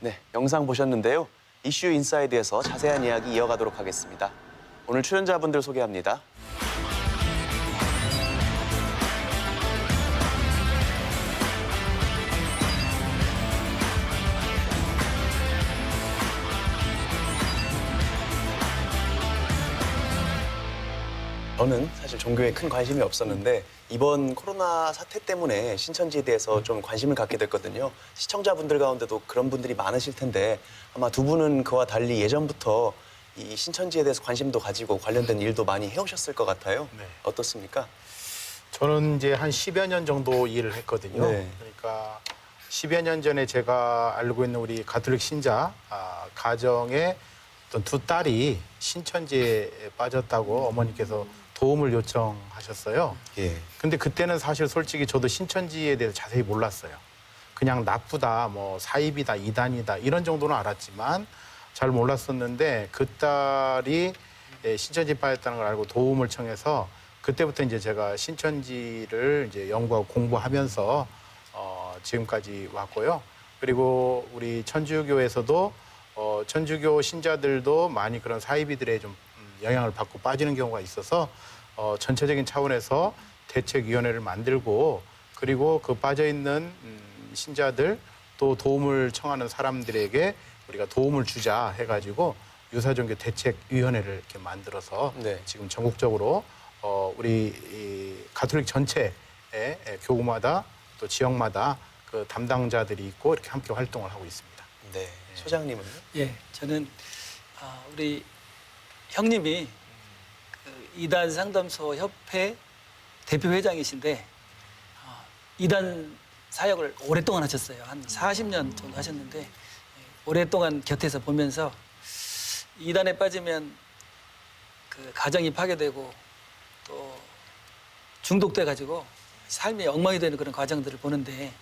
네, 영상 보셨는데요. 이슈 인사이드에서 자세한 이야기 이어가도록 하겠습니다. 오늘 출연자분들 소개합니다. 저는 사실 종교에 큰 관심이 없었는데 이번 코로나 사태 때문에 신천지에 대해서 좀 관심을 갖게 됐거든요. 시청자분들 가운데도 그런 분들이 많으실 텐데 아마 두 분은 그와 달리 예전부터 이 신천지에 대해서 관심도 가지고 관련된 일도 많이 해오셨을 것 같아요. 네. 어떻습니까? 저는 이제 한 10여 년 정도 일을 했거든요. 네. 그러니까 10여 년 전에 제가 알고 있는 우리 가톨릭 신자 가정의 어떤 두 딸이 신천지에 빠졌다고 어머니께서 도움을 요청하셨어요. 예. 근데 그때는 사실 솔직히 저도 신천지에 대해서 자세히 몰랐어요. 그냥 나쁘다, 뭐 사입이다, 이단이다 이런 정도는 알았지만 잘 몰랐었는데 그 딸이 신천지에 빠졌다는 걸 알고 도움을 청해서 그때부터 이제 제가 신천지를 이제 연구하고 공부하면서 지금까지 왔고요. 그리고 우리 천주교에서도 천주교 신자들도 많이 그런 사이비들의 좀 영향을 받고 빠지는 경우가 있어서 전체적인 차원에서 대책위원회를 만들고 그리고 그 빠져있는 신자들 또 도움을 청하는 사람들에게 우리가 도움을 주자 해가지고 유사종교 대책위원회를 이렇게 만들어서 네. 지금 전국적으로 우리 이 가톨릭 전체의 교구마다 또 지역마다 그 담당자들이 있고 이렇게 함께 활동을 하고 있습니다. 네. 소장님은요? 예, 저는 우리 형님이 그 이단 상담소 협회 대표 회장이신데 이단 사역을 오랫동안 하셨어요. 한 40년 정도 하셨는데 오랫동안 곁에서 보면서 이단에 빠지면 그 가정이 파괴되고 또 중독돼 가지고 삶이 엉망이 되는 그런 과정들을 보는데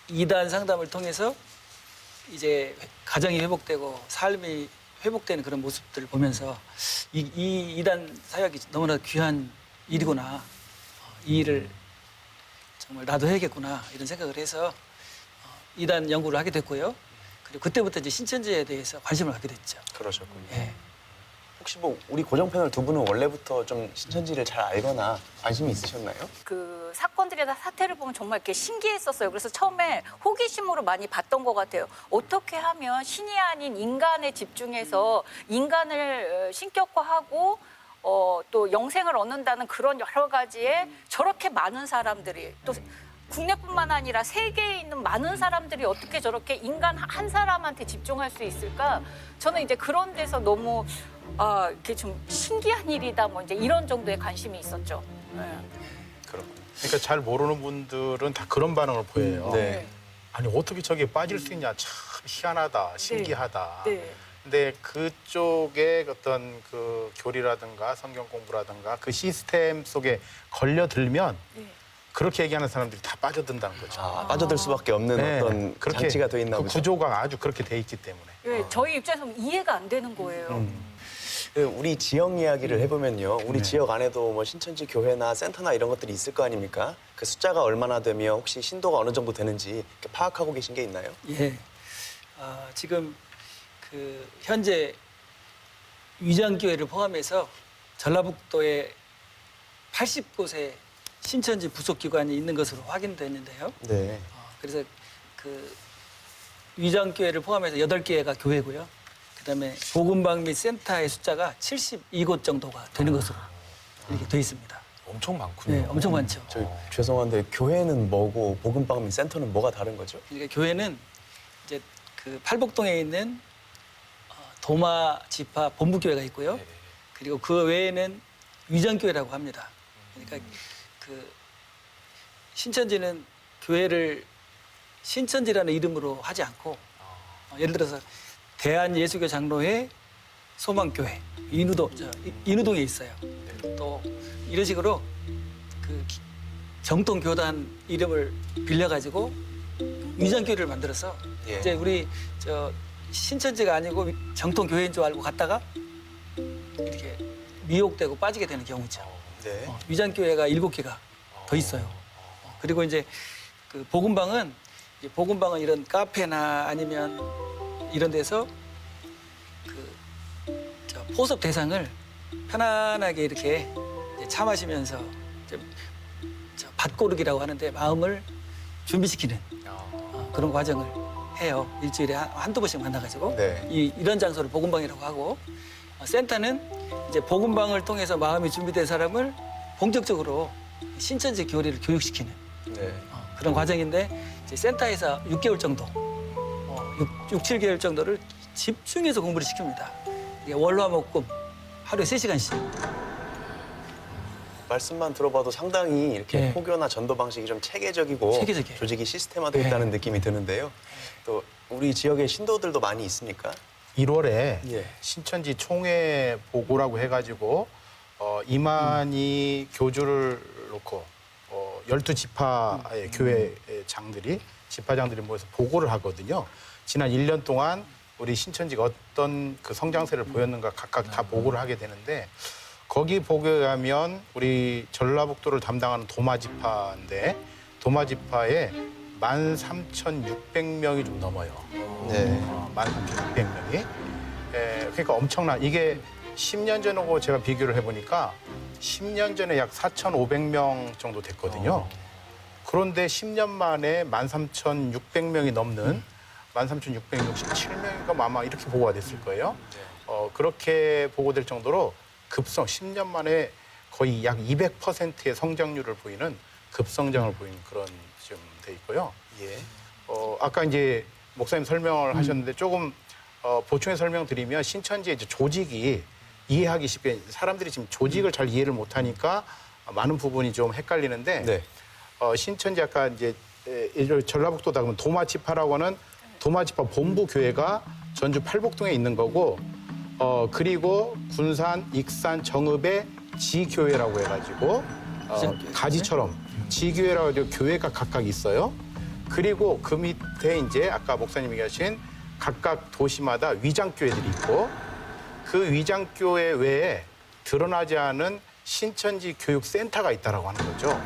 이단 상담을 통해서 이제 가정이 회복되고 삶이 회복되는 그런 모습들을 보면서 이 이단 사역이 너무나 귀한 일이구나. 이 일을 정말 나도 해야겠구나 이런 생각을 해서 이단 연구를 하게 됐고요. 그리고 그때부터 이제 신천지에 대해서 관심을 갖게 됐죠. 그러셨군요. 예. 혹시 뭐 우리 고정 패널 두 분은 원래부터 좀 신천지를 잘 알거나 관심이 있으셨나요? 그 사건들이나 사태를 보면 정말 이렇게 신기했었어요. 그래서 처음에 호기심으로 많이 봤던 것 같아요. 어떻게 하면 신이 아닌 인간에 집중해서 인간을 신격화하고 또 영생을 얻는다는 그런 여러 가지에 저렇게 많은 사람들이 또 국내뿐만 아니라 세계에 있는 많은 사람들이 어떻게 저렇게 인간 한 사람한테 집중할 수 있을까? 저는 이제 그런 데서 너무 이게 좀 신기한 일이다 뭐 이제 이런 정도의 관심이 있었죠. 네. 그렇군요. 그러니까 잘 모르는 분들은 다 그런 반응을 보여요. 네. 아니 어떻게 저게 빠질 수 있냐, 참 희한하다, 신기하다. 네. 근데 그쪽에 어떤 그 교리라든가 성경 공부라든가 그 시스템 속에 걸려들면 네. 그렇게 얘기하는 사람들이 다 빠져든다는 거죠. 빠져들 수밖에 없는 네, 어떤 그렇게 장치가 돼 있나 그 보죠. 구조가 아주 그렇게 돼 있기 때문에. 네, 저희 입장에서는 이해가 안 되는 거예요. 우리 지역 이야기를 해보면요. 우리 네. 지역 안에도 뭐 신천지 교회나 센터나 이런 것들이 있을 거 아닙니까? 그 숫자가 얼마나 되며 혹시 신도가 어느 정도 되는지 이렇게 파악하고 계신 게 있나요? 예. 지금 그 현재 위장교회를 포함해서 전라북도에 80곳의 신천지 부속기관이 있는 것으로 확인됐는데요. 네. 그래서 그 위장교회를 포함해서 8개가 교회고요. 그다음에 복음방 및 센터의 숫자가 72곳 정도가 되는 것으로 이렇게 돼 있습니다. 엄청 많군요. 네, 엄청 많죠. 죄송한데 교회는 뭐고 복음방 및 센터는 뭐가 다른 거죠? 그러니까 교회는 이제 그 팔복동에 있는 도마 지파 본부교회가 있고요. 네. 그리고 그 외에는 위장교회라고 합니다. 그러니까 그 신천지는 교회를 신천지라는 이름으로 하지 않고 예를 들어서 대한예수교 장로회 소망교회 인우동에 있어요. 또 이런 식으로 그 정통교단 이름을 빌려가지고 위장교회를 만들어서 예. 이제 우리 신천지가 아니고 정통교회인 줄 알고 갔다가 이렇게 미혹되고 빠지게 되는 경우죠. 네. 위장교회가 7개가 더 있어요. 그리고 이제 그 복음방은 이런 카페나 아니면 이런 데서 포섭 대상을 편안하게 이렇게 이제 차 마시면서 밭고르기라고 하는데 마음을 준비시키는 그런 과정을 해요. 일주일에 한두 번씩 만나가지고 네. 이런 장소를 복음방이라고 하고 센터는 이제 복음방을 통해서 마음이 준비된 사람을 본격적으로 신천지 교리를 교육시키는 네. 그런 과정인데 이제 센터에서 6개월 정도, 6, 7개월 정도를 집중해서 공부를 시킵니다. 이게 월화목금 하루에 3시간씩. 말씀만 들어봐도 상당히 이렇게 네. 포교나 전도 방식이 좀 체계적이고 체계적이에요. 조직이 시스템화되어 있다는 느낌이 드는데요. 또 우리 지역에 신도들도 많이 있습니까? 1월에 예. 신천지 총회 보고라고 해가지고 이만희 교주를 놓고 12지파의 교회 장들이 지파장들이 모여서 보고를 하거든요. 지난 1년 동안 우리 신천지가 어떤 그 성장세를 보였는가 각각 다 보고를 하게 되는데 거기 보고에 가면 우리 전라북도를 담당하는 도마지파인데 도마지파에 13,600명이 좀 넘어요. 네. 13,600명이. 그러니까 엄청난 이게 10년 전하고 제가 비교를 해보니까 10년 전에 약 4,500명 정도 됐거든요. 그런데 10년 만에 13,600명이 넘는 13,667명인가 아마 이렇게 보고가 됐을 거예요. 그렇게 보고될 정도로 급성 10년 만에 거의 약 200%의 성장률을 보이는 급성장을 보이는 그런 지금 돼 있고요. 예. 아까 이제 목사님 설명을 하셨는데 조금 보충해 설명드리면 신천지의 이제 조직이 이해하기 쉽게 사람들이 지금 조직을 잘 이해를 못하니까 많은 부분이 좀 헷갈리는데 네. 신천지 아까 이제 전라북도다 그러면 도마지파라고 하는 도마지파 본부 교회가 전주 팔복동에 있는 거고 그리고 군산, 익산, 정읍의 지교회라고 해가지고 가지처럼 지교회라고 해서 교회가 각각 있어요. 그리고 그 밑에 이제 아까 목사님이 얘기하신 각각 도시마다 위장교회들이 있고 그 위장교회 외에 드러나지 않은 신천지 교육센터가 있다라고 하는 거죠.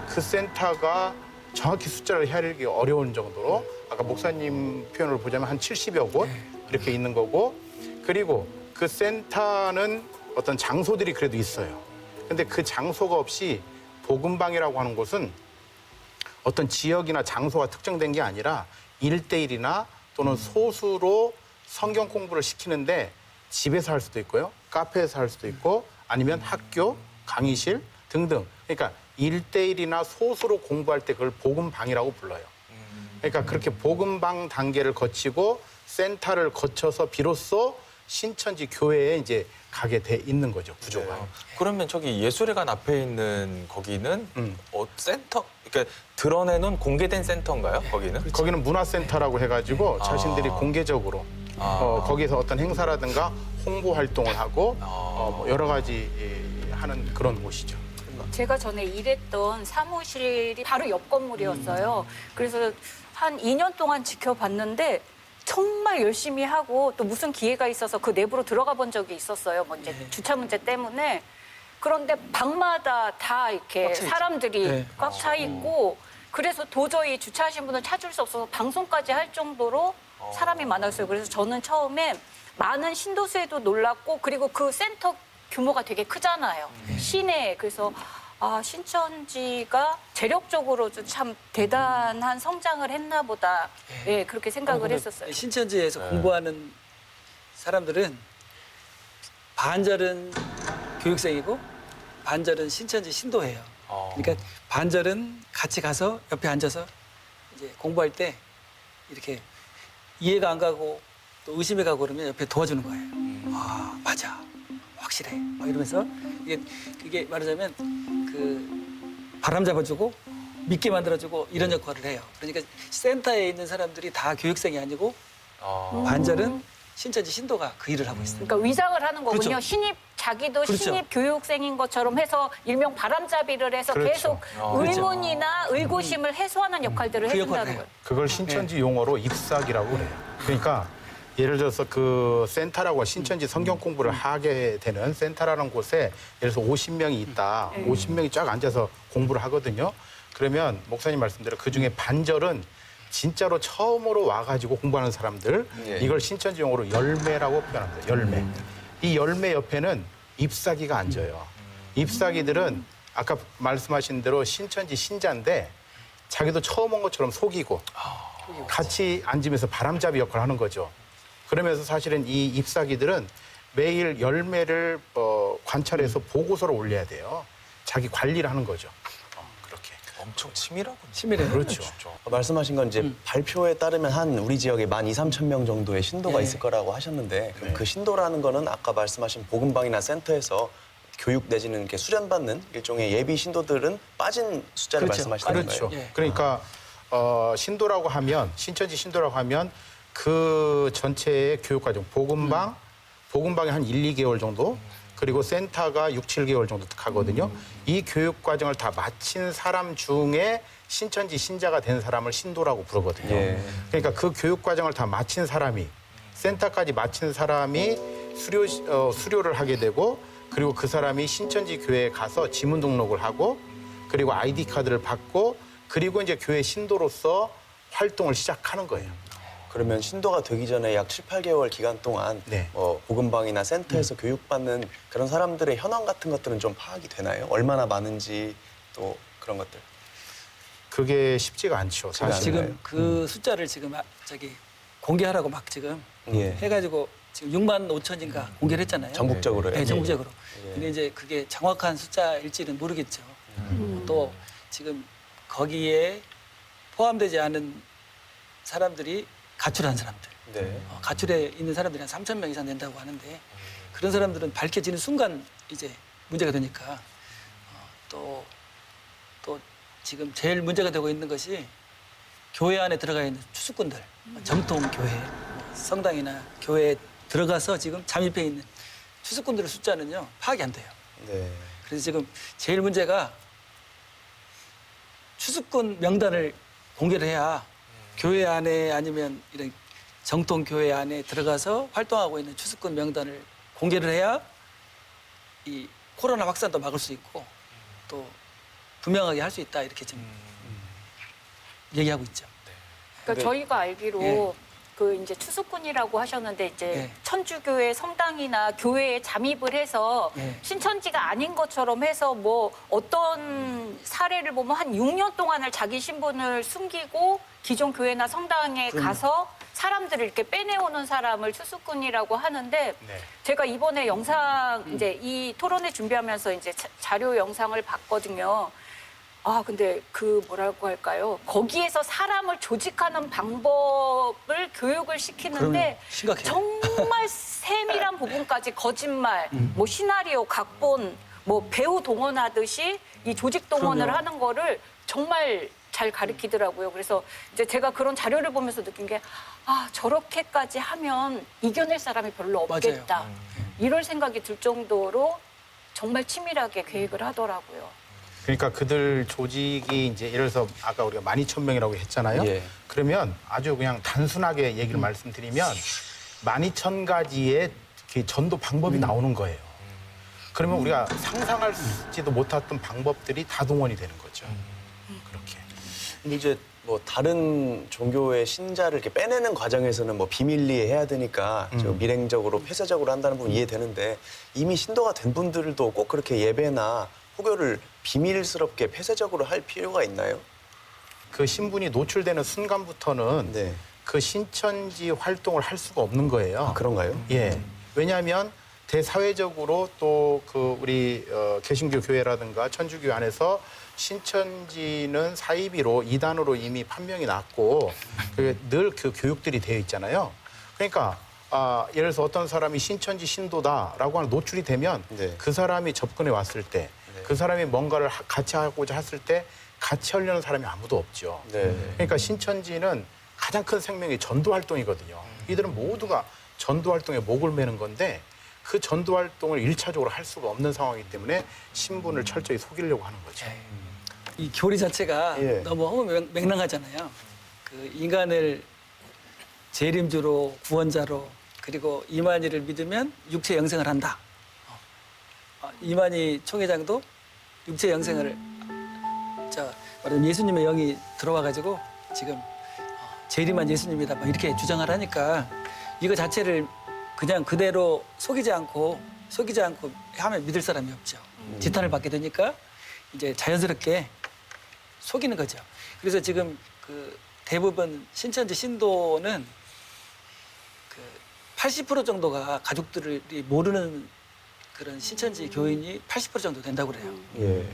그 센터가 정확히 숫자를 헤아리기 어려운 정도로 아까 목사님 표현을 보자면 한 70여 곳 이렇게 있는 거고 그리고 그 센터는 어떤 장소들이 그래도 있어요. 근데 그 장소가 없이 복음방이라고 하는 곳은 어떤 지역이나 장소가 특정된 게 아니라 1대1이나 또는 소수로 성경 공부를 시키는데 집에서 할 수도 있고요. 카페에서 할 수도 있고 아니면 학교, 강의실 등등. 그러니까 1대1이나 소수로 공부할 때 그걸 복음방이라고 불러요. 그러니까 그렇게 복음방 단계를 거치고 센터를 거쳐서 비로소 신천지 교회에 이제 가게 돼 있는 거죠, 구조가. 그러면 저기 예술회관 앞에 있는 거기는 센터, 그러니까 드러내놓은 공개된 센터인가요? 거기는? 거기는 문화센터라고 해가지고 자신들이 공개적으로 거기서 어떤 행사라든가 홍보 활동을 하고 뭐 여러 가지 하는 그런 곳이죠. 제가 전에 일했던 사무실이 바로 옆 건물이었어요. 그래서 한 2년 동안 지켜봤는데 정말 열심히 하고 또 무슨 기회가 있어서 그 내부로 들어가 본 적이 있었어요. 뭐 이제 주차 문제 때문에. 그런데 방마다 다 이렇게 꽉 차 있죠. 사람들이 네. 꽉 차 있고 그래서 도저히 주차하신 분을 찾을 수 없어서 방송까지 할 정도로 사람이 많았어요. 그래서 저는 처음에 많은 신도수에도 놀랐고 그리고 그 센터 규모가 되게 크잖아요. 시내에. 그래서 신천지가 재력적으로도 참 대단한 성장을 했나 보다. 예, 그렇게 생각을 했었어요. 신천지에서 공부하는 사람들은 반절은 교육생이고 반절은 신천지 신도예요. 그러니까 반절은 같이 가서 옆에 앉아서 이제 공부할 때 이렇게 이해가 안 가고 또 의심이 가고 그러면 옆에 도와주는 거예요. 아, 맞아. 확실해. 막 이러면서 이게 말하자면 그 바람 잡아주고 믿게 만들어주고 이런 역할을 해요. 그러니까 센터에 있는 사람들이 다 교육생이 아니고 반절은 신천지 신도가 그 일을 하고 있어요. 그러니까 위장을 하는 거군요. 그렇죠. 자기도 그렇죠. 신입 교육생인 것처럼 해서 일명 바람잡이를 해서 그렇죠. 계속 의문이나 의구심을 해소하는 역할들을 그 역할을 해준다는 해요. 거예요. 그걸 신천지 용어로 입사기라고 그래요. 그러니까 예를 들어서 그 센터라고 신천지 성경 공부를 하게 되는 센터라는 곳에 예를 들어서 50명이 있다. 50명이 쫙 앉아서 공부를 하거든요. 그러면 목사님 말씀대로 그중에 반절은 진짜로 처음으로 와가지고 공부하는 사람들 예. 이걸 신천지 용어로 열매라고 표현합니다. 열매. 이 열매 옆에는 잎사귀가 앉아요. 잎사귀들은 아까 말씀하신 대로 신천지 신자인데 자기도 처음 온 것처럼 속이고 같이 앉으면서 바람잡이 역할을 하는 거죠. 그러면서 사실은 이 잎사귀들은 매일 열매를 관찰해서 보고서를 올려야 돼요. 자기 관리를 하는 거죠. 그렇게. 엄청 치밀하군요. 치밀해요. 그렇죠. 말씀하신 건 이제 발표에 따르면 한 우리 지역에 12,000명 정도의 신도가 예. 있을 거라고 하셨는데 그럼 네. 그 신도라는 거는 아까 말씀하신 복음방이나 센터에서 교육 내지는 이렇게 수련받는 일종의 예비 신도들은 빠진 숫자를 그렇죠. 말씀하시는 그렇죠. 거예요? 예. 그러니까 신도라고 하면 신천지 신도라고 하면 그 전체의 교육과정 복음방이 한 1, 2개월 정도 그리고 센터가 6, 7개월 정도 가거든요. 이 교육 과정을 다 마친 사람 중에 신천지 신자가 된 사람을 신도라고 부르거든요. 예. 그러니까 그 교육 과정을 다 마친 사람이 센터까지 마친 사람이 수료를 하게 되고 그리고 그 사람이 신천지 교회에 가서 지문 등록을 하고 그리고 아이디 카드를 받고 그리고 이제 교회 신도로서 활동을 시작하는 거예요. 그러면 신도가 되기 전에 약 7, 8개월 기간 동안 네. 복음방이나 센터에서 교육받는 그런 사람들의 현황 같은 것들은 좀 파악이 되나요? 얼마나 많은지 또 그런 것들. 그게 쉽지가 않죠. 쉽지가 사실. 않아요. 지금 그 숫자를 지금 공개하라고 막 지금 예. 해가지고 지금 6만 5천인가 공개를 했잖아요. 전국적으로요. 네, 전국적으로. 예. 근데 이제 그게 정확한 숫자일지는 모르겠죠. 또 지금 거기에 포함되지 않은 사람들이 가출한 사람들, 네. 가출해 있는 사람들이 한 3천 명 이상 된다고 하는데 그런 사람들은 밝혀지는 순간 이제 문제가 되니까 또 지금 제일 문제가 되고 있는 것이 교회 안에 들어가 있는 추수꾼들, 정통 교회, 성당이나 교회에 들어가서 지금 잠입해 있는 추수꾼들의 숫자는요 파악이 안 돼요. 네. 그래서 지금 제일 문제가 추수꾼 명단을 공개를 해야 교회 안에 아니면 이런 정통 교회 안에 들어가서 활동하고 있는 추수꾼 명단을 공개를 해야 이 코로나 확산도 막을 수 있고 또 분명하게 할 수 있다 이렇게 지금 얘기하고 있죠. 그러니까 네. 저희가 알기로 예. 그 이제 추수꾼이라고 하셨는데 이제 예. 천주교회 성당이나 교회에 잠입을 해서 예. 신천지가 아닌 것처럼 해서 뭐 어떤 사례를 보면 한 6년 동안을 자기 신분을 숨기고 기존 교회나 성당에 가서 사람들을 이렇게 빼내오는 사람을 추수꾼이라고 하는데 네. 제가 이번에 영상 이제 이 토론회 준비하면서 이제 자료 영상을 봤거든요. 아, 근데 그 뭐라고 할까요? 거기에서 사람을 조직하는 방법을 교육을 시키는데 그럼요. 심각해요. 정말 세밀한 부분까지 거짓말, 뭐 시나리오, 각본, 뭐 배우 동원하듯이 이 조직 동원을 그럼요. 하는 거를 정말 잘 가르치더라고요. 그래서 이제 제가 그런 자료를 보면서 느낀 게 아, 저렇게까지 하면 이겨낼 사람이 별로 없겠다. 이럴 생각이 들 정도로 정말 치밀하게 계획을 하더라고요. 그러니까 그들 조직이 이제 예를 들어서 아까 우리가 12,000명이라고 했잖아요. 예. 그러면 아주 그냥 단순하게 얘기를 말씀드리면 12,000가지의 전도 방법이 나오는 거예요. 그러면 우리가 상상할지도 못했던 방법들이 다 동원이 되는 거죠. 그렇게. 근데 이제 뭐 다른 종교의 신자를 이렇게 빼내는 과정에서는 뭐 비밀리에 해야 되니까 좀 밀행적으로 폐쇄적으로 한다는 부분 이해되는데 이미 신도가 된 분들도 꼭 그렇게 예배나 호교를 비밀스럽게 폐쇄적으로 할 필요가 있나요? 그 신분이 노출되는 순간부터는 네. 그 신천지 활동을 할 수가 없는 거예요. 아, 그런가요? 예. 왜냐하면 대사회적으로 또 그 우리 개신교 교회라든가 천주교 안에서 신천지는 사이비로 이단으로 이미 판명이 났고 늘 그 교육들이 되어 있잖아요. 그러니까 예를 들어서 어떤 사람이 신천지 신도다라고 하는 노출이 되면 네. 그 사람이 접근해 왔을 때 그 사람이 뭔가를 같이 하고자 했을 때 같이 하려는 사람이 아무도 없죠. 네. 그러니까 신천지는 가장 큰 생명이 전도 활동이거든요. 이들은 모두가 전도 활동에 목을 매는 건데 그 전도 활동을 일차적으로 할 수가 없는 상황이기 때문에 신분을 철저히 속이려고 하는 거죠. 이 교리 자체가 예. 너무 허무맹랑하잖아요. 그 인간을 재림주로 구원자로 그리고 이만희를 믿으면 육체 영생을 한다. 이만희 총회장도 육체 영생을 말하자면 예수님의 영이 들어와 가지고 지금 재림한 예수님이다 막 이렇게 주장을 하니까 이거 자체를 그냥 그대로 속이지 않고 하면 믿을 사람이 없죠. 지탄을 받게 되니까 이제 자연스럽게 속이는 거죠. 그래서 지금 그 대부분 신천지 신도는 그 80% 정도가 가족들이 모르는 그런 신천지 교인이 80% 정도 된다고 그래요. 예.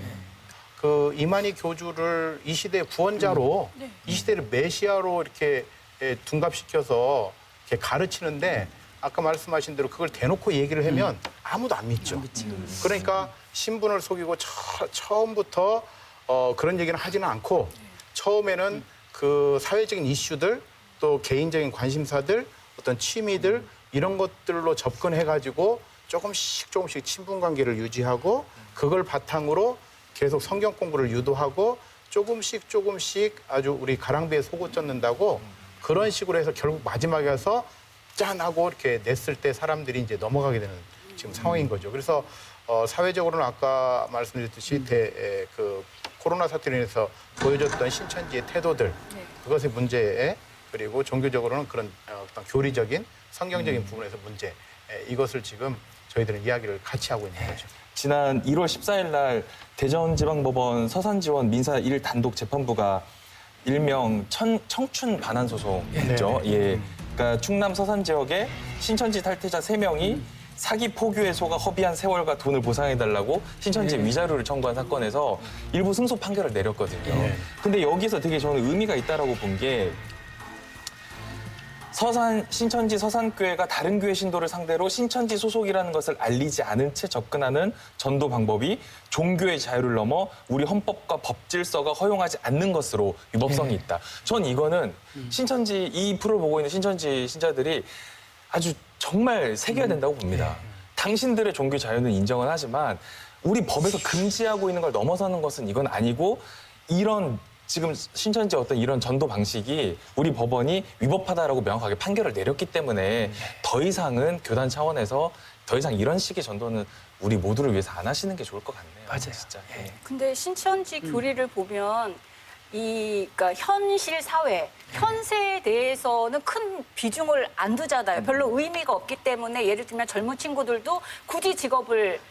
그 이만희 교주를 이 시대의 구원자로 이 시대를 메시아로 이렇게 둔갑시켜서 이렇게 가르치는데 아까 말씀하신 대로 그걸 대놓고 얘기를 하면 아무도 안 믿죠. 그러니까 신분을 속이고 처음부터 그런 얘기는 하지는 않고 처음에는 그 사회적인 이슈들 또 개인적인 관심사들 어떤 취미들 이런 것들로 접근해가지고 조금씩 친분 관계를 유지하고 그걸 바탕으로 계속 성경 공부를 유도하고 조금씩 아주 우리 가랑비에 속옷 젖는다고 그런 식으로 해서 결국 마지막에 가서 짠 하고 이렇게 냈을 때 사람들이 이제 넘어가게 되는 지금 상황인 거죠. 그래서 사회적으로는 아까 말씀드렸듯이 그 코로나 사태로 인해서 보여줬던 신천지의 태도들 그것의 문제 그리고 종교적으로는 그런 어떤 교리적인 성경적인 부분에서 문제 이것을 지금 저희들은 이야기를 같이 하고 있는 거죠. 지난 1월 14일 날 대전지방법원 서산지원 민사 1 단독 재판부가 일명 청춘 반환 소송이죠. 예. 그러니까 충남 서산 지역의 신천지 탈퇴자 3명이 사기 포교 해소가 허비한 세월과 돈을 보상해달라고 신천지에 위자료를 청구한 사건에서 일부 승소 판결을 내렸거든요. 근데 여기서 되게 저는 의미가 있다라고 본 게 신천지 서산교회가 다른 교회 신도를 상대로 신천지 소속이라는 것을 알리지 않은 채 접근하는 전도 방법이 종교의 자유를 넘어 우리 헌법과 법질서가 허용하지 않는 것으로 위법성이 있다. 전 이거는 신천지 이 프로를 보고 있는 신천지 신자들이 아주 정말 새겨야 된다고 봅니다. 당신들의 종교 자유는 인정은 하지만 우리 법에서 금지하고 있는 걸 넘어서는 것은 이건 아니고 이런 지금 신천지 어떤 이런 전도 방식이 우리 법원이 위법하다라고 명확하게 판결을 내렸기 때문에 더 이상은 교단 차원에서 더 이상 이런 식의 전도는 우리 모두를 위해서 안 하시는 게 좋을 것 같네요. 맞아요. 진짜. 예. 근데 신천지 교리를 보면 그러니까 현실 사회, 현세에 대해서는 큰 비중을 안 두잖아요. 별로 의미가 없기 때문에 예를 들면 젊은 친구들도 굳이 직업을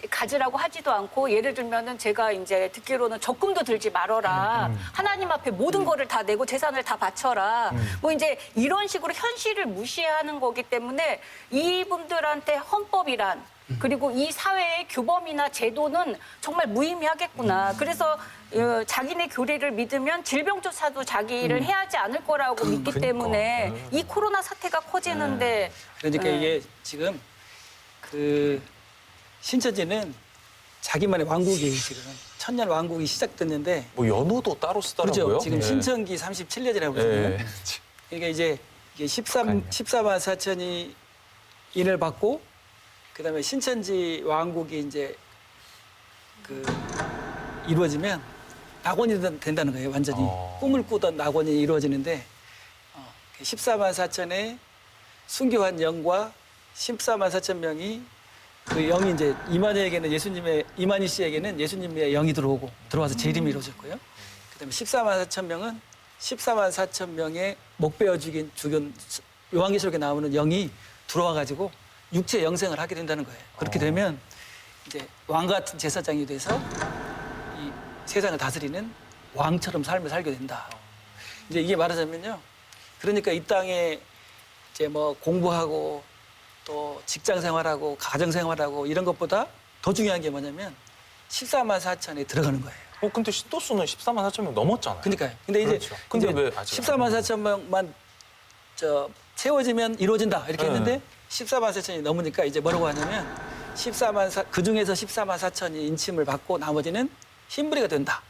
가지라고 하지도 않고 예를 들면은 제가 이제 듣기로는 적금도 들지 말아라. 하나님 앞에 모든 거를 다 내고 재산을 다 바쳐라. 뭐 이제 이런 식으로 현실을 무시하는 거기 때문에 이분들한테 헌법이란 그리고 이 사회의 규범이나 제도는 정말 무의미하겠구나. 그래서 자기네 교리를 믿으면 질병조차도 자기를 해야 하지 않을 거라고 믿기 때문에 이 코로나 사태가 커지는데 그러니까 이게 지금 그 신천지는 자기만의 왕국이 지금 천년 왕국이 시작됐는데 뭐 연호도 따로 쓰더라고요. 그렇죠. 지금 예. 신천기 37년이라고 그러잖아요. 예. 그러니까 이제 이게 14만 4천이 인을 받고 그다음에 신천지 왕국이 이제 그 이루어지면 낙원이 된다는 거예요. 완전히 꿈을 꾸던 낙원이 이루어지는데 14만 4천의 순교한 영과 14만 4천 명이 그 영이 이제 이만희 씨에게는 예수님의 영이 들어와서 재림이 이루어졌고요. 그다음에 14만 4천 명은 14만 4천 명의 목 베어 죽인 요한계시록에 나오는 영이 들어와 가지고 육체 영생을 하게 된다는 거예요. 그렇게 되면 이제 왕 같은 제사장이 돼서 이 세상을 다스리는 왕처럼 삶을 살게 된다. 이제 이게 말하자면요. 그러니까 이 땅에 이제 뭐 공부하고 또 직장 생활하고 가정 생활하고 이런 것보다 더 중요한 게 뭐냐면 14만 4천에 들어가는 거예요. 근데 신도수는 14만 4천 명 넘었잖아요. 그러니까요. 근데 이제, 그렇죠. 근데 이제 왜 아직 14만 4천 명만 채워지면 이루어진다 이렇게 했는데 네. 14만 4천이 넘으니까 이제 뭐라고 하냐면 그 중에서 14만 4천이 인침을 받고 나머지는 흰부리가 된다.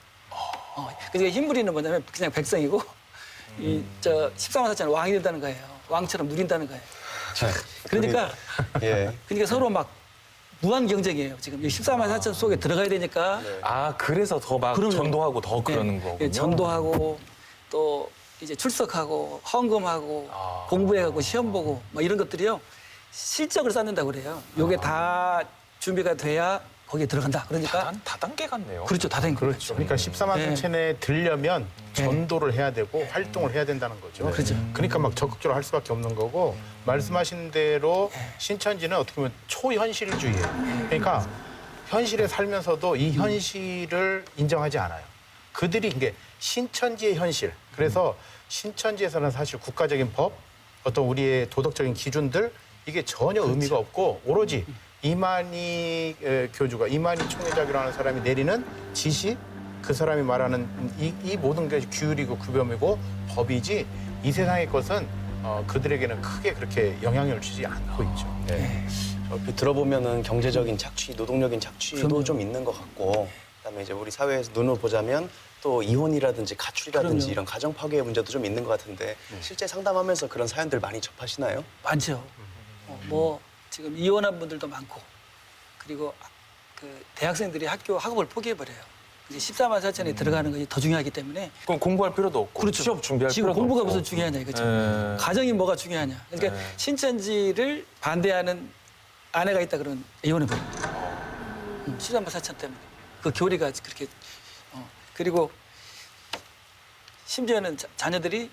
그러니까 흰부리는 뭐냐면 그냥 백성이고 14만 4천은 왕이 된다는 거예요. 왕처럼 누린다는 거예요. 그러니까 그러니까 서로 막 무한 경쟁이에요. 지금 14만 4천 속에 들어가야 되니까. 그래서 더 막 그럼요. 전도하고 더 그러는 거군요. 예, 전도하고 또 이제 출석하고 헌금하고 공부해가고 시험 보고 뭐 이런 것들이요 실적을 쌓는다고 그래요. 요게 다 준비가 돼야 거기에 들어간다. 그러니까 다단계 같네요. 그렇죠. 다된 그렇죠. 그러니까 14만 네. 3천에 들려면 네. 전도를 해야 되고 활동을 해야 된다는 거죠. 그렇죠. 그러니까 막 적극적으로 할 수밖에 없는 거고 말씀하신 대로 신천지는 어떻게 보면 초현실주의예요. 그러니까 현실에 살면서도 이 현실을 인정하지 않아요. 그들이 이게 신천지의 현실. 그래서 신천지에서는 사실 국가적인 법, 어떤 우리의 도덕적인 기준들 이게 전혀 의미가 없고 오로지 이만희 교주가 이만희 총회장이라는 사람이 내리는 지시, 그 사람이 말하는 이 모든 것이 규율이고 규범이고 법이지 이 세상의 것은 그들에게는 크게 그렇게 영향을 주지 않고 있죠. 네. 이렇게 들어보면은 경제적인 착취, 노동력인 착취도 그럼요. 좀 있는 것 같고, 그다음에 이제 우리 사회에서 눈을 보자면 또 이혼이라든지 가출이라든지 그럼요. 이런 가정 파괴의 문제도 좀 있는 것 같은데 실제 상담하면서 그런 사연들 많이 접하시나요? 많죠. 뭐 지금 이혼한 분들도 많고 그리고 그 대학생들이 학업을 포기해버려요. 이제 14만 4천에 들어가는 것이 더 중요하기 때문에 그럼 공부할 필요도 없고 그렇죠. 취업 준비할 지금 필요도 공부가 없고. 무슨 중요하냐 이거죠. 네. 가정이 뭐가 중요하냐. 그러니까 네. 신천지를 반대하는 아내가 있다 그러면 이혼해버려. 14만 4천 때문에 그 교리가 그렇게 그리고 심지어는 자녀들이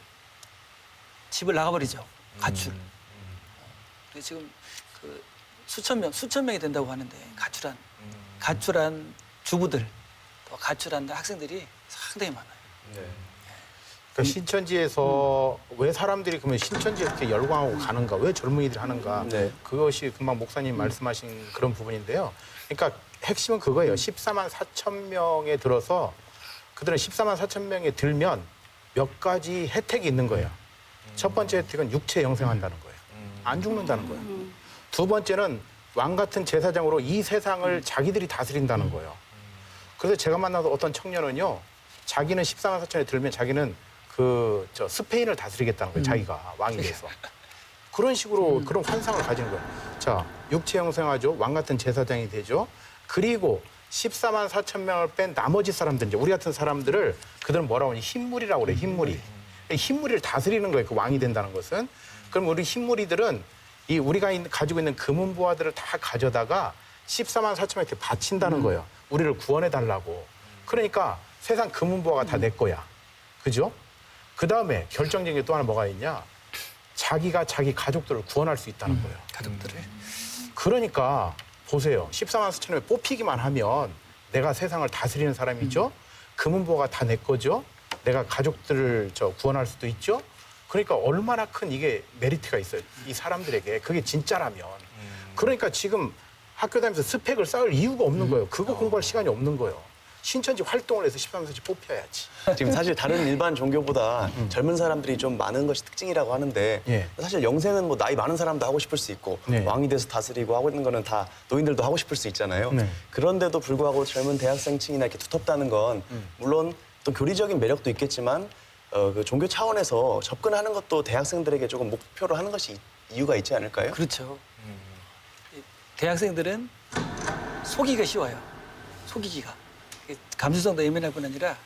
집을 나가버리죠. 가출. 그래서 지금 그 수천 명이 된다고 하는데 가출한 주부들 또 가출한 학생들이 상당히 많아요. 그러니까 신천지에서 왜 사람들이 그러면 신천지에 이렇게 열광하고 가는가? 왜 젊은이들이 하는가? 네. 그것이 금방 목사님 말씀하신 그런 부분인데요. 그러니까 핵심은 그거예요. 14만 4천 명에 들어서 그들은 14만 4천 명에 들면 몇 가지 혜택이 있는 거예요. 첫 번째 혜택은 육체 영생한다는 거예요. 안 죽는다는 거예요. 두 번째는 왕 같은 제사장으로 이 세상을 자기들이 다스린다는 거예요. 그래서 제가 만나서 어떤 청년은요, 자기는 14만 4천에 들면 자기는 스페인을 다스리겠다는 거예요. 자기가 왕이 돼서. 그런 식으로 그런 환상을 가지는 거예요. 자, 육체 영생하죠. 왕 같은 제사장이 되죠. 그리고 14만 4천 명을 뺀 나머지 사람들, 이제 우리 같은 사람들을 그들은 뭐라고 하니 흰물이라고 그래요. 흰물이. 흰물이를 다스리는 거예요. 그 왕이 된다는 것은. 그럼 우리 흰물이들은 이 우리가 가지고 있는 금은 부하들을 다 가져다가 14만 4천 명한테 바친다는 거예요. 우리를 구원해 달라고. 그러니까 세상 금은 부하가 다 내 거야. 그죠? 그 다음에 결정적인 게 또 하나 뭐가 있냐? 자기가 자기 가족들을 구원할 수 있다는 거예요. 가족들을. 그러니까 보세요. 14만 4천 명에 뽑히기만 하면 내가 세상을 다스리는 사람이죠. 금은 부하가 다 내 거죠. 내가 가족들을 구원할 수도 있죠. 그러니까 얼마나 큰 이게 메리트가 있어요. 이 사람들에게. 그게 진짜라면. 그러니까 지금 학교 다니면서 스펙을 쌓을 이유가 없는 거예요. 그거 공부할 시간이 없는 거예요. 신천지 활동을 해서 13만 4천 뽑혀야지. 지금 사실 다른 일반 종교보다 젊은 사람들이 좀 많은 것이 특징이라고 하는데 예. 사실 영생은 뭐 나이 많은 사람도 하고 싶을 수 있고 네. 왕이 돼서 다스리고 하고 있는 거는 다 노인들도 하고 싶을 수 있잖아요. 네. 그런데도 불구하고 젊은 대학생층이나 이렇게 두텁다는 건 물론 또 교리적인 매력도 있겠지만 그 종교 차원에서 접근하는 것도 대학생들에게 조금 목표로 하는 것이 이유가 있지 않을까요? 그렇죠. 이 대학생들은 속이기가 쉬워요. 속이기가. 감수성도 예민할 뿐 아니라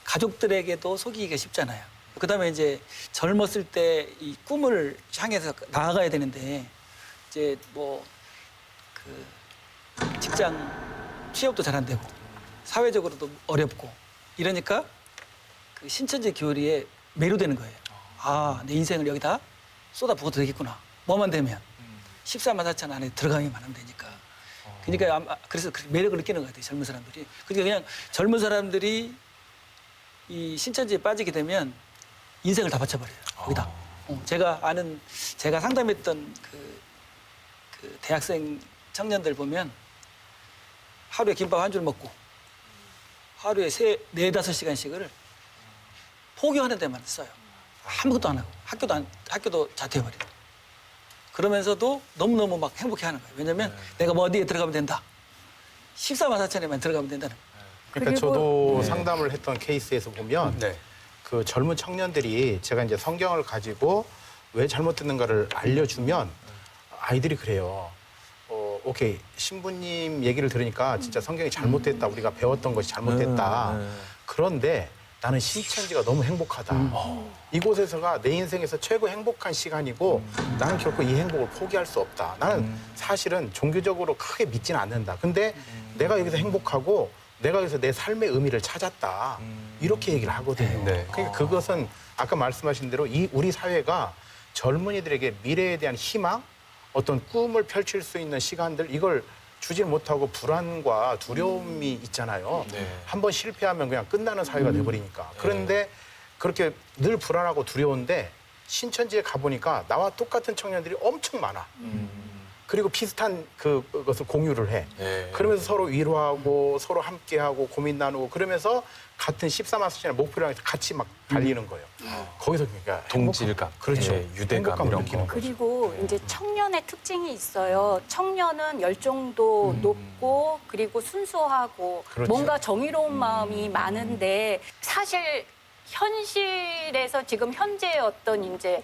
가족들에게도 속이기가 쉽잖아요. 그다음에 이제 젊었을 때 이 꿈을 향해서 나아가야 되는데 이제 뭐 그 직장 취업도 잘 안 되고 사회적으로도 어렵고 이러니까 그 신천지 교리에 매료되는 거예요. 아, 내 인생을 여기다 쏟아부어도 되겠구나. 뭐만 되면 14만 4천 안에 들어가기만 하면 되니까. 그러니까 아마 그래서 그렇게 매력을 느끼는 것 같아요. 젊은 사람들이. 그러니까 그냥 젊은 사람들이 이 신천지에 빠지게 되면 인생을 다 바쳐버려요. 거기다. 제가 상담했던 그 대학생 청년들 보면 하루에 김밥 한 줄 먹고 하루에 4-5시간씩을 포교하는 데만 써요. 아무것도 안 하고 학교도 자퇴해버리고. 그러면서도 너무너무 막 행복해하는 거예요. 왜냐하면 내가 뭐 어디에 들어가면 된다. 14만 4천에만 들어가면 된다는 거예요. 그러니까 그리고- 저도 상담을 했던 케이스에서 보면 네. 그 젊은 청년들이 제가 이제 성경을 가지고 왜 잘못됐는가를 알려주면 아이들이 그래요. 오케이, 신부님 얘기를 들으니까 진짜 성경이 잘못됐다. 우리가 배웠던 것이 잘못됐다. 그런데 나는 신천지가 너무 행복하다. 이곳에서가 내 인생에서 최고 행복한 시간이고 나는 결코 이 행복을 포기할 수 없다. 나는 사실은 종교적으로 크게 믿지는 않는다. 근데 내가 여기서 행복하고 내가 여기서 내 삶의 의미를 찾았다. 이렇게 얘기를 하거든요. 네. 그러니까 그것은 아까 말씀하신 대로 우리 사회가 젊은이들에게 미래에 대한 희망, 어떤 꿈을 펼칠 수 있는 시간들 이걸 주지 못하고 불안과 두려움이 있잖아요. 네. 한번 실패하면 그냥 끝나는 사회가 돼버리니까. 그런데 그렇게 늘 불안하고 두려운데 신천지에 가보니까 나와 똑같은 청년들이 엄청 많아. 그리고 비슷한 그것을 공유를 해. 네. 그러면서 서로 위로하고 서로 함께하고 고민 나누고 그러면서 같은 14마스지나 목표를 향해서 같이 막 달리는 거예요. 거기서 그러니까 동질감, 그렇죠. 예, 유대감 행복감을 이런 느끼는 거. 거죠. 그리고 이제 청년의 특징이 있어요. 청년은 열정도 높고 그리고 순수하고 그렇죠. 뭔가 정의로운 마음이 많은데 사실 현실에서 지금 현재의 어떤 이제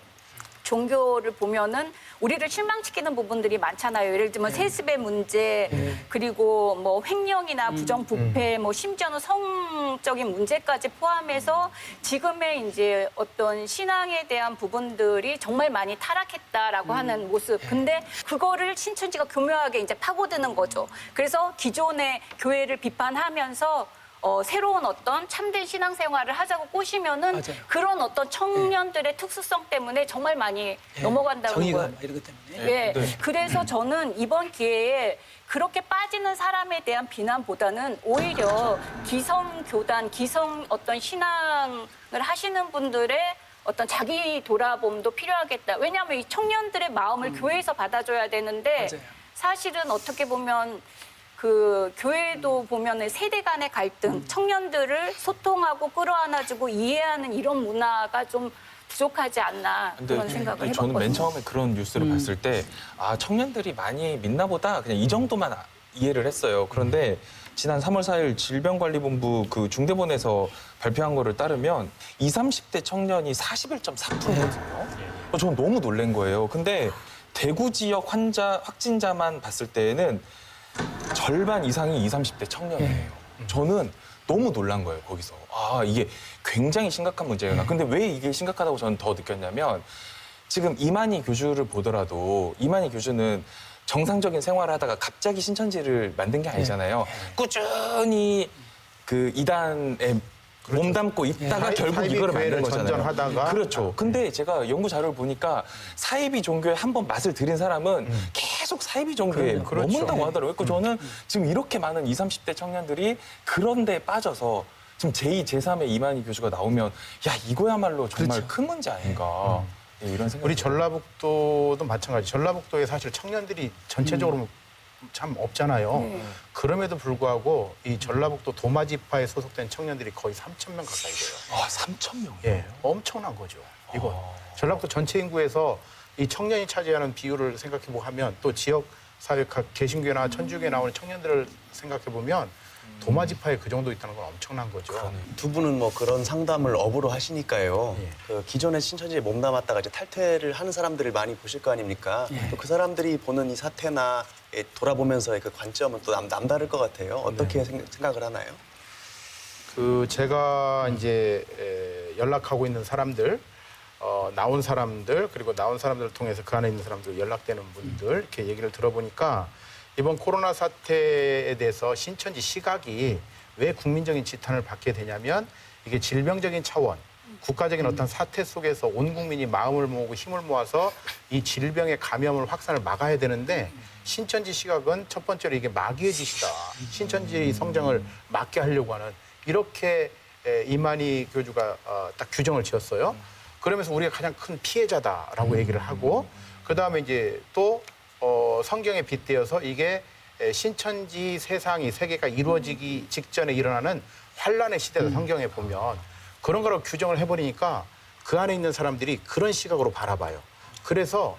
종교를 보면은 우리를 실망시키는 부분들이 많잖아요. 예를 들면 세습의 문제, 그리고 뭐 횡령이나 부정부패, 뭐 심지어는 성적인 문제까지 포함해서 지금의 이제 어떤 신앙에 대한 부분들이 정말 많이 타락했다라고 하는 모습. 근데 그거를 신천지가 교묘하게 이제 파고드는 거죠. 그래서 기존의 교회를 비판하면서 새로운 어떤 참된 신앙생활을 하자고 꼬시면은 맞아요. 그런 어떤 청년들의 특수성 때문에 정말 많이 넘어간다는 정의감 거예요. 이런 것 때문에. 예. 네. 그래서 저는 이번 기회에 그렇게 빠지는 사람에 대한 비난보다는 오히려 기성 교단, 기성 어떤 신앙을 하시는 분들의 어떤 자기 돌아봄도 필요하겠다. 왜냐하면 이 청년들의 마음을 교회에서 받아줘야 되는데 맞아요. 사실은 어떻게 보면 그 교회도 보면은 세대 간의 갈등, 청년들을 소통하고 끌어안아주고 이해하는 이런 문화가 좀 부족하지 않나 그런 생각을 해봤거든요. 저는 맨 처음에 그런 뉴스를 봤을 때 청년들이 많이 믿나 보다 그냥 이 정도만 이해를 했어요. 그런데 지난 3월 4일 질병관리본부 그 중대본에서 발표한 거를 따르면 20, 30대 청년이 41.4%거든요. 저는 너무 놀란 거예요. 근데 대구 지역 확진자만 봤을 때에는 절반 이상이 20, 30대 청년이에요. 저는 너무 놀란 거예요, 거기서. 이게 굉장히 심각한 문제구나. 근데 왜 이게 심각하다고 저는 더 느꼈냐면 지금 이만희 교주를 보더라도 이만희 교주는 정상적인 생활을 하다가 갑자기 신천지를 만든 게 아니잖아요. 꾸준히 그 이단에 몸담고 있다가 결국 사이비 이거를 만든 교회를 거잖아요. 전전하다가 그렇죠. 근데 제가 연구 자료를 보니까 사이비 종교에 한번 맛을 들인 사람은 계속 사이비 종교에 그렇죠. 머문다고 하더라고요. 그래서 저는 지금 이렇게 많은 20, 30대 청년들이 그런 데 빠져서 지금 제2, 제3의 이만희 교수가 나오면 야 이거야말로 정말 그렇죠. 큰 문제 아닌가 이런 생각이 우리 전라북도도 마찬가지. 전라북도에 사실 청년들이 전체적으로 참 없잖아요. 그럼에도 불구하고 이 전라북도 도마지파에 소속된 청년들이 거의 3,000명 가까이 돼요. 3천 명. 예, 엄청난 거죠. 이거 전라북도 전체 인구에서 이 청년이 차지하는 비율을 생각해보고 하면 또 지역 사회 개신교나 천주교에 나오는 청년들을 생각해보면 도마지파에 그 정도 있다는 건 엄청난 거죠. 두 분은 뭐 그런 상담을 업으로 하시니까요. 예. 그 기존의 신천지에 몸담았다가 이제 탈퇴를 하는 사람들을 많이 보실 거 아닙니까? 또 그 사람들이 보는 이 사태나 돌아보면서의 그 관점은 또 남다를 것 같아요. 어떻게 생각을 하나요? 그 제가 이제 연락하고 있는 사람들, 나온 사람들 그리고 나온 사람들을 통해서 그 안에 있는 사람들 연락되는 분들 이렇게 얘기를 들어보니까 이번 코로나 사태에 대해서 신천지 시각이 왜 국민적인 지탄을 받게 되냐면 이게 질병적인 차원, 국가적인 어떤 사태 속에서 온 국민이 마음을 모으고 힘을 모아서 이 질병의 감염을 확산을 막아야 되는데 신천지 시각은 첫 번째로 이게 마귀의 짓이다. 신천지 성장을 막게 하려고 하는 이렇게 이만희 교주가 딱 규정을 지었어요. 그러면서 우리가 가장 큰 피해자다라고 얘기를 하고 그다음에 이제 또 성경에 빗대어서 이게 신천지 세상이 세계가 이루어지기 직전에 일어나는 환란의 시대다 성경에 보면 그런 거로 규정을 해버리니까 그 안에 있는 사람들이 그런 시각으로 바라봐요. 그래서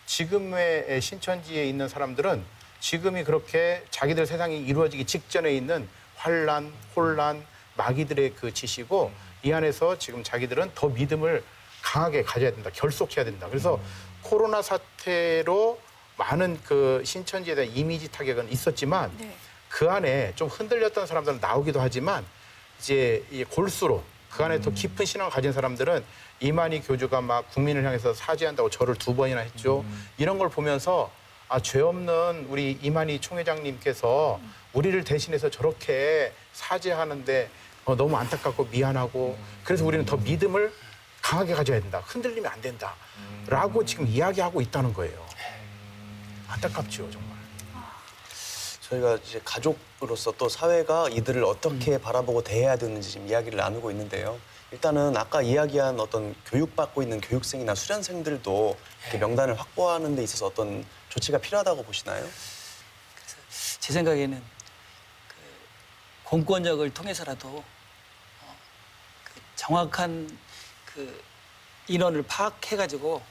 지금의 신천지에 있는 사람들은 지금이 그렇게 자기들 세상이 이루어지기 직전에 있는 환란, 혼란, 마귀들의 그 짓이고 이 안에서 지금 자기들은 더 믿음을 강하게 가져야 된다, 결속해야 된다. 그래서 코로나 사태로 많은 그 신천지에 대한 이미지 타격은 있었지만 그 안에 좀 흔들렸던 사람들은 나오기도 하지만 이제 이 골수로 그 안에 더 깊은 신앙을 가진 사람들은 이만희 교주가 막 국민을 향해서 사죄한다고 절을 2번이나 했죠. 이런 걸 보면서 죄 없는 우리 이만희 총회장님께서 우리를 대신해서 저렇게 사죄하는데 너무 안타깝고 미안하고 그래서 우리는 더 믿음을 강하게 가져야 된다. 흔들리면 안 된다. 라고 지금 이야기하고 있다는 거예요. 안타깝죠, 정말. 저희가 이제 가족으로서 또 사회가 이들을 어떻게 바라보고 대해야 되는지 지금 이야기를 나누고 있는데요. 일단은 아까 이야기한 어떤 교육받고 있는 교육생이나 수련생들도 이렇게 명단을 확보하는 데 있어서 어떤 조치가 필요하다고 보시나요? 제 생각에는 그 공권력을 통해서라도 그 정확한 그 인원을 파악해가지고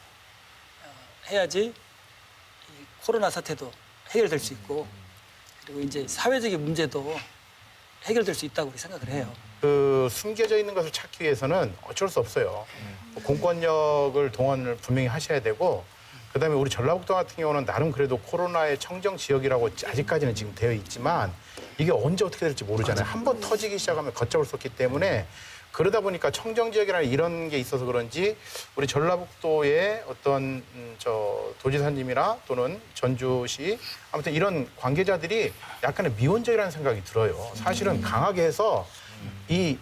해야지 이 코로나 사태도 해결될 수 있고 그리고 이제 사회적인 문제도 해결될 수 있다고 생각을 해요. 그 숨겨져 있는 것을 찾기 위해서는 어쩔 수 없어요. 공권력을 동원을 분명히 하셔야 되고 그다음에 우리 전라북도 같은 경우는 나름 그래도 코로나의 청정 지역이라고 아직까지는 지금 되어 있지만 이게 언제 어떻게 될지 모르잖아요. 한 번 터지기 시작하면 걷잡을 수 없기 때문에 그러다 보니까 청정 지역이라는 이런 게 있어서 그런지 우리 전라북도의 어떤 도지사님이나 또는 전주시 아무튼 이런 관계자들이 약간의 미온적이라는 생각이 들어요. 사실은 강하게 해서 이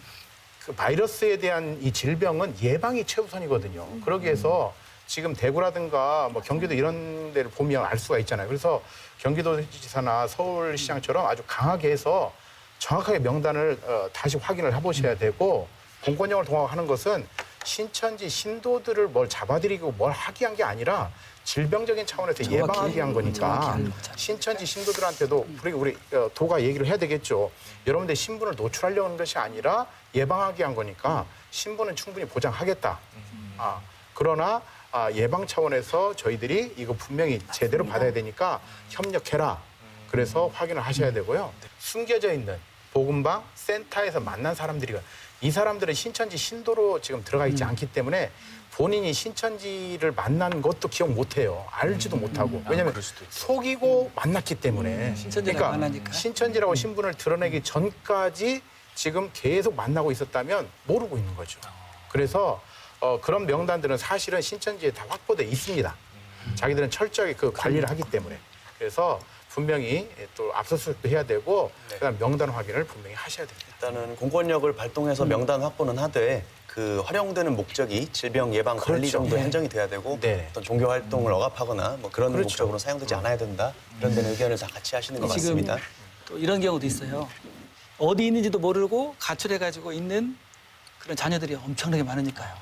그 바이러스에 대한 이 질병은 예방이 최우선이거든요. 그러기 위해서 지금 대구라든가 뭐 경기도 이런 데를 보면 알 수가 있잖아요. 그래서 경기도지사나 서울시장처럼 아주 강하게 해서 정확하게 명단을 다시 확인을 해보셔야 되고 공권력을 동원하는 것은 신천지 신도들을 뭘 잡아들이고 뭘 하게 한 게 아니라 질병적인 차원에서 정확히, 예방하게 한 거니까 정확히 하는 거죠. 신천지 신도들한테도 우리 도가 얘기를 해야 되겠죠. 여러분들 신분을 노출하려는 것이 아니라 예방하게 한 거니까 신분은 충분히 보장하겠다. 그러나 예방 차원에서 저희들이 이거 분명히 제대로 받아야 되니까 협력해라. 그래서 확인을 하셔야 되고요. 숨겨져 있는 복음방 센터에서 만난 사람들이 이 사람들은 신천지 신도로 지금 들어가 있지 않기 때문에 본인이 신천지를 만난 것도 기억 못해요. 알지도 못하고. 왜냐하면 그럴 수도 있죠. 속이고 만났기 때문에. 신천지라고 안 하니까. 신천지라고 신분을 드러내기 전까지 지금 계속 만나고 있었다면 모르고 있는 거죠. 그래서 그런 명단들은 사실은 신천지에 다 확보돼 있습니다. 자기들은 철저하게 그 관리를 하기 때문에. 그래서 분명히 또 압수수색도 해야 되고 그다음 명단 확인을 분명히 하셔야 됩니다. 일단은 공권력을 발동해서 명단 확보는 하되 그 활용되는 목적이 질병 예방 관리 그렇죠. 정도에 네. 한정이 돼야 되고 네. 어떤 종교 활동을 억압하거나 뭐 그런 그렇죠. 목적으로 사용되지 않아야 된다. 이런 데는 의견을 다 같이 하시는 것 지금 같습니다. 또 이런 경우도 있어요. 어디 있는지도 모르고 가출해가지고 있는 그런 자녀들이 엄청나게 많으니까요.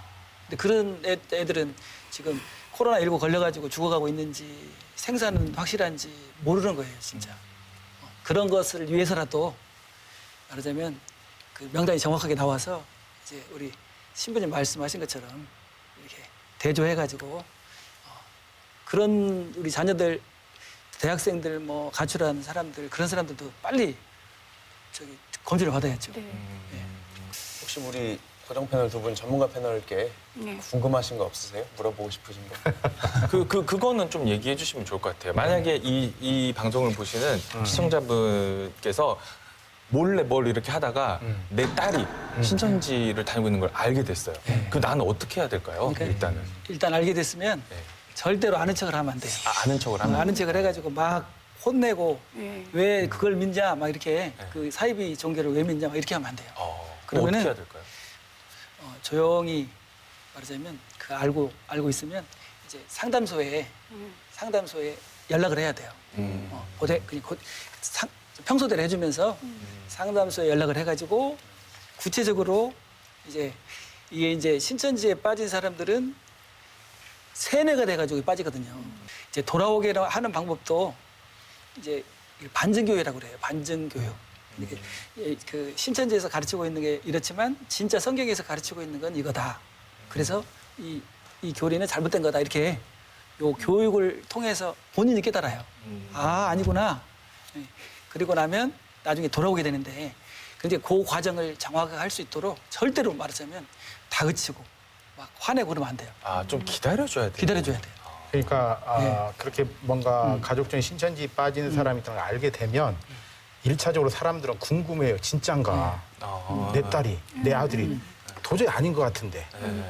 근데 그런 애들은 지금 코로나19 걸려가지고 죽어가고 있는지 생사는 확실한지 모르는 거예요, 진짜. 그런 것을 위해서라도 말하자면 그 명단이 정확하게 나와서 이제 우리 신부님 말씀하신 것처럼 이렇게 대조해가지고 그런 우리 자녀들, 대학생들, 뭐 가출한 사람들 그런 사람들도 빨리 저기 검진을 받아야죠. 혹시 우리 고정 패널 두 분 전문가 패널께 네. 궁금하신 거 없으세요? 물어보고 싶으신 거? 그거는 좀 얘기해 주시면 좋을 것 같아요. 만약에 이 방송을 보시는 시청자분께서 몰래 뭘 이렇게 하다가 내 딸이 신천지를 다니고 있는 걸 알게 됐어요. 그 나는 어떻게 해야 될까요? 그러니까 일단 알게 됐으면 네. 절대로 아는 척을 하면 안 돼요. 아는 척을 하면 아는 척을 해가지고 막 혼내고 네. 왜 그걸 믿냐 막 이렇게 그 사이비 종교를 왜 믿냐 막 이렇게 하면 안 돼요. 그럼 그러면은- 어떻게 해야 될까요? 조용히 말하자면 그 알고 있으면 이제 상담소에 연락을 해야 돼요. 평소대로 해주면서 상담소에 연락을 해가지고 구체적으로 이제 이게 이제 신천지에 빠진 사람들은 세뇌가 돼가지고 빠지거든요. 이제 돌아오게 하는 방법도 이제 반증교회라고 그래요. 반증교육. 이게 그 신천지에서 가르치고 있는 게 이렇지만 진짜 성경에서 가르치고 있는 건 이거다. 그래서 이 교리는 잘못된 거다. 이렇게 요 교육을 통해서 본인이 깨달아요. 아, 아니구나. 그리고 나면 나중에 돌아오게 되는데 근데 그 과정을 정확하게 할 수 있도록 절대로 말하자면 다그치고 막 화내고 그러면 안 돼요. 좀 기다려줘야 돼요. 기다려줘야 돼요. 그러니까 그렇게 뭔가 가족 중에 신천지 빠진 사람이 있다는 걸 알게 되면 일차적으로 사람들은 궁금해요. 진짠가? 내 딸이, 내 아들이 도저히 아닌 것 같은데.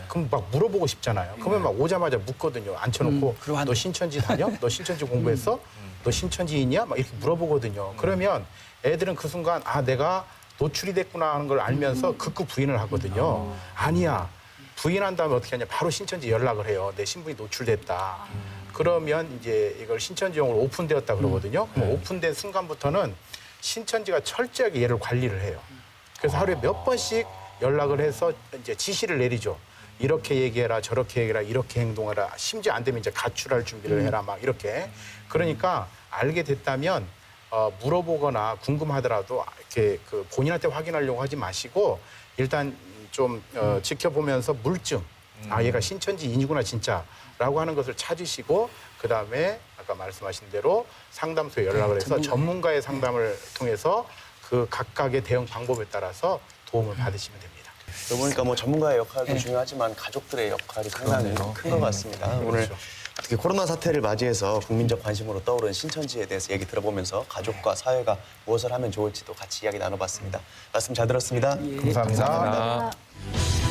그럼 막 물어보고 싶잖아요. 그러면 막 오자마자 묻거든요. 앉혀놓고 그럼 너 신천지 다녀? 너 신천지 공부했어? 너 신천지인이야? 막 이렇게 물어보거든요. 그러면 애들은 그 순간 아 내가 노출이 됐구나 하는 걸 알면서 극구 부인을 하거든요. 아니야. 부인한 다음에 어떻게 하냐. 바로 신천지 연락을 해요. 내 신분이 노출됐다. 그러면 이제 이걸 신천지용으로 오픈되었다 그러거든요. 그럼 오픈된 순간부터는 신천지가 철저하게 얘를 관리를 해요. 그래서 하루에 몇 번씩 연락을 해서 이제 지시를 내리죠. 이렇게 얘기해라, 저렇게 얘기해라, 이렇게 행동해라. 심지어 안 되면 이제 가출할 준비를 해라, 막 이렇게. 그러니까 알게 됐다면 물어보거나 궁금하더라도 이렇게 그 본인한테 확인하려고 하지 마시고 일단 좀 지켜보면서 물증, 아 얘가 신천지인이구나 진짜라고 하는 것을 찾으시고 그 다음에 아까 말씀하신 대로 상담소에 연락을 해서 전문가의 상담을 통해서 그 각각의 대응 방법에 따라서 도움을 받으시면 됩니다. 그러고 보니까 뭐 전문가의 역할도 중요하지만 가족들의 역할이 상당히 큰 것 같습니다. 오늘 특히 코로나 사태를 맞이해서 국민적 관심으로 떠오른 신천지에 대해서 얘기 들어보면서 가족과 사회가 무엇을 하면 좋을지도 같이 이야기 나눠봤습니다. 말씀 잘 들었습니다. 감사합니다. 감사합니다.